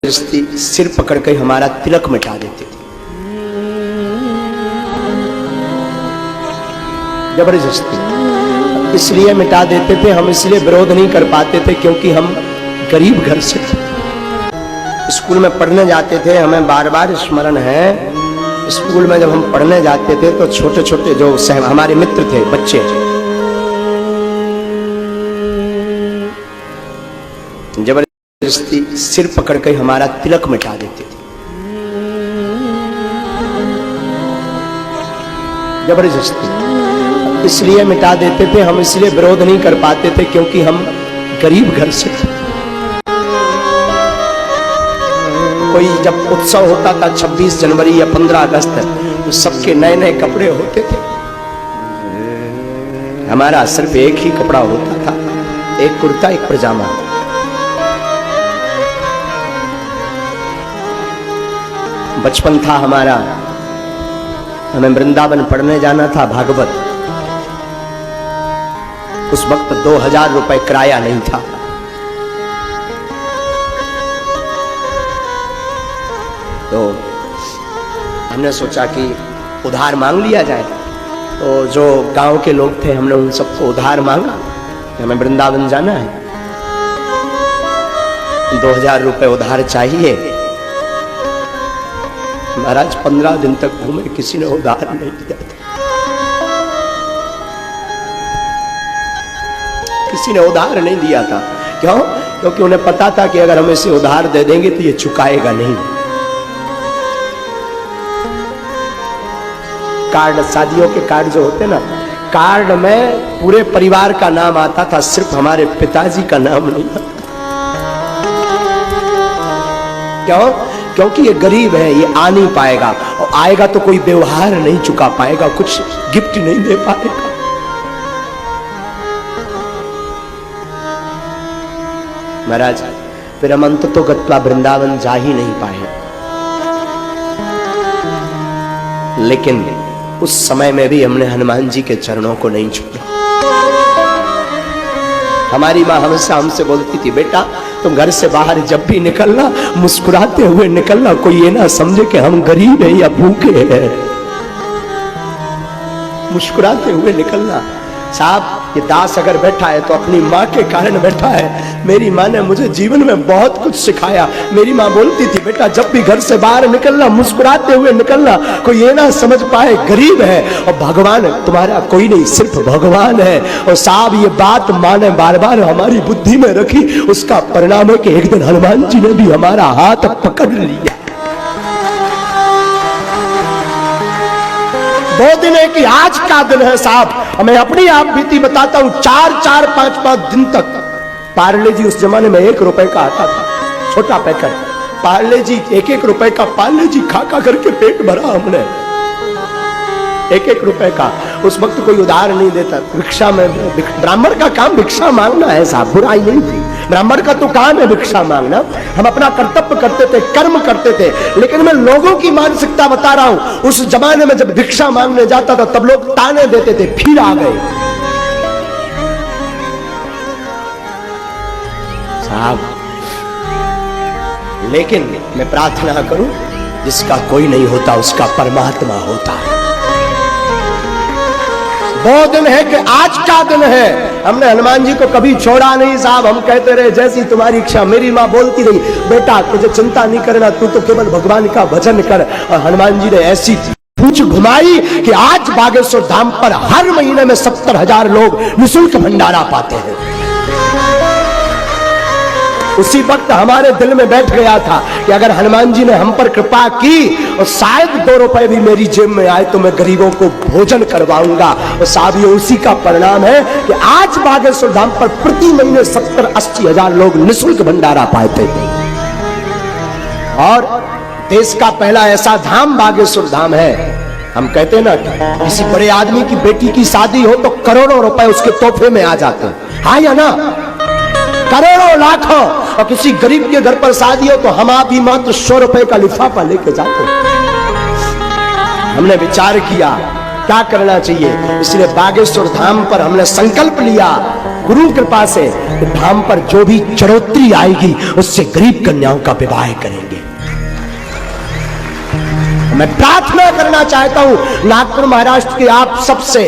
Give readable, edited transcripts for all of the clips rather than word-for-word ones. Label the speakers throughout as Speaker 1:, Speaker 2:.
Speaker 1: जबरदस्ती सिर पकड़ कर हमारा तिलक मिटा देते थे। जबरदस्ती इसलिए मिटा देते थे, हम इसलिए विरोध नहीं कर पाते थे क्योंकि हम गरीब घर से थे। स्कूल में पढ़ने जाते थे, हमें बार बार स्मरण है, स्कूल में जब हम पढ़ने जाते थे तो छोटे छोटे जो हमारे मित्र थे, बच्चे, जबरदस्ती सिर पकड़ कर हमारा तिलक मिटा देते थे। जबरदस्ती इसलिए मिटा देते थे, हम इसलिए विरोध नहीं कर पाते थे क्योंकि हम गरीब घर से थे। कोई जब उत्सव होता था 26 जनवरी या 15 अगस्त तो सबके नए नए कपड़े होते थे, हमारा सिर्फ एक ही कपड़ा होता था, एक कुर्ता एक पजामा। बचपन था हमारा, हमें वृंदावन पढ़ने जाना था भागवत। उस वक्त 2000 रुपए किराया नहीं था। तो हमने सोचा कि उधार मांग लिया जाए। तो जो गांव के लोग थे हमने उन सबको उधार मांगा, हमें वृंदावन जाना है, 2000 रुपए उधार चाहिए। महाराज 15 दिन तक घूमे, किसी ने उधार नहीं दिया था, किसी ने उधार नहीं दिया था। क्यों? क्योंकि उन्हें पता था कि अगर हम इसे उधार दे देंगे तो ये चुकाएगा नहीं। कार्ड, शादियों के कार्ड जो होते ना, कार्ड में पूरे परिवार का नाम आता था, सिर्फ हमारे पिताजी का नाम नहीं आता। क्यों? क्योंकि ये गरीब है, ये आ नहीं पाएगा, और आएगा तो कोई व्यवहार नहीं चुका पाएगा, कुछ गिफ्ट नहीं दे पाएगा। महाराज फिर हम अंत तो गत्वा वृंदावन जा ही नहीं पाए। लेकिन उस समय में भी हमने हनुमान जी के चरणों को नहीं छुआ। हमारी माँ हमेशा हमसे बोलती थी, बेटा तुम घर से बाहर जब भी निकलना मुस्कुराते हुए निकलना, कोई ये ना समझे कि हम गरीब हैं या भूखे हैं। मुस्कुराते हुए निकलना। साहब ये दास अगर बैठा है तो अपनी माँ के कारण बैठा है। मेरी माँ ने मुझे जीवन में बहुत कुछ सिखाया। मेरी माँ बोलती थी, बेटा जब भी घर से बाहर निकलना मुस्कुराते हुए निकलना, कोई ये ना समझ पाए गरीब है और भगवान तुम्हारा कोई नहीं, सिर्फ भगवान है। और साहब ये बात माँ ने बार बार हमारी बुद्धि में रखी। उसका परिणाम है कि एक दिन हनुमान जी ने भी हमारा हाथ पकड़ लिया। 2 दिन है कि आज का दिन है साहब, हमें अपनी आप बीती बताता हूं। 4-4, 5-5 दिन तक पार्ले जी, उस जमाने में 1 रुपए का आता था, छोटा पैकेट पार्ले जी, 1-1 रुपए का पार्ले जी खा खा करके पेट भरा हमने, 1-1 रुपए का। उस वक्त कोई उधार नहीं देता। भिक्षा में, ब्राह्मण का काम भिक्षा मांगना है साहब, बुराई नहीं थी, ब्राह्मण का तो काम है भिक्षा मांगना। हम अपना कर्तव्य करते थे, कर्म करते थे। लेकिन मैं लोगों की मानसिकता बता रहा हूं। उस जमाने में जब भिक्षा मांगने जाता था तब लोग ताने देते थे, फिर आ गए साहब। लेकिन मैं प्रार्थना करूं, जिसका कोई नहीं होता उसका परमात्मा होता है। 2 दिन है कि आज का दिन है। हमने हनुमान जी को कभी छोड़ा नहीं साहब। हम कहते रहे जैसी तुम्हारी इच्छा। मेरी माँ बोलती रही, बेटा तुझे चिंता नहीं करना, तू तो केवल भगवान का भजन कर। और हनुमान जी ने ऐसी पूंछ घुमाई कि आज बागेश्वर धाम पर हर महीने में 70,000 लोग निःशुल्क भंडारा पाते हैं। उसी वक्त हमारे दिल में बैठ गया था कि अगर हनुमान जी ने हम पर कृपा की और शायद 2 रुपए भी मेरी जेब में आए तो मैं गरीबों को भोजन करवाऊंगा। और साहब ये उसी का परिणाम है कि आज बागेश्वर धाम पर प्रति महीने 70-80 हजार लोग निःशुल्क भंडारा पाते थे। और देश का पहला ऐसा धाम बागेश्वर धाम है। हम कहते हैं ना, किसी बड़े आदमी की बेटी की शादी हो तो करोड़ों रुपए उसके तोहफे में आ जाते हैं, हाँ या ना? करोड़ों लाखों। और किसी गरीब के घर पर शादी हो तो हम आप ही मात्र 100 रुपए का लिफाफा लेके जाते हैं। हमने विचार किया क्या करना चाहिए, इसलिए बागेश्वर धाम पर हमने संकल्प लिया गुरु कृपा से धाम पर जो भी चढ़ोतरी आएगी उससे गरीब कन्याओं का विवाह करेंगे। मैं प्रार्थना करना चाहता हूं नागपुर महाराष्ट्र के आप सबसे,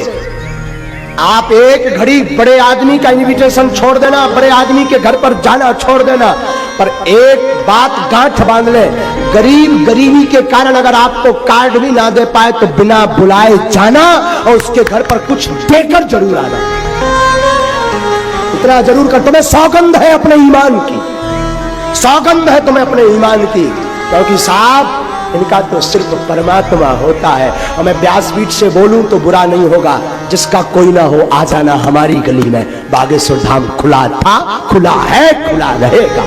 Speaker 1: आप एक घड़ी बड़े आदमी का इनविटेशन छोड़ देना, बड़े आदमी के घर पर जाना छोड़ देना, पर एक बात गांठ बांध ले, गरीबी के कारण अगर आपको कार्ड भी ना दे पाए तो बिना बुलाए जाना और उसके घर पर कुछ देकर जरूर आना। इतना जरूर कर, तुम्हें सौगंध है अपने ईमान की, सौगंध है तुम्हें अपने ईमान की, क्योंकि साहब इनका तो सिर्फ परमात्मा होता है। और मैं व्यासपीठ से बोलूं तो बुरा नहीं होगा, जिसका कोई ना हो आ जाना हमारी गली में। बागेश्वर धाम खुला था, खुला है, खुला रहेगा।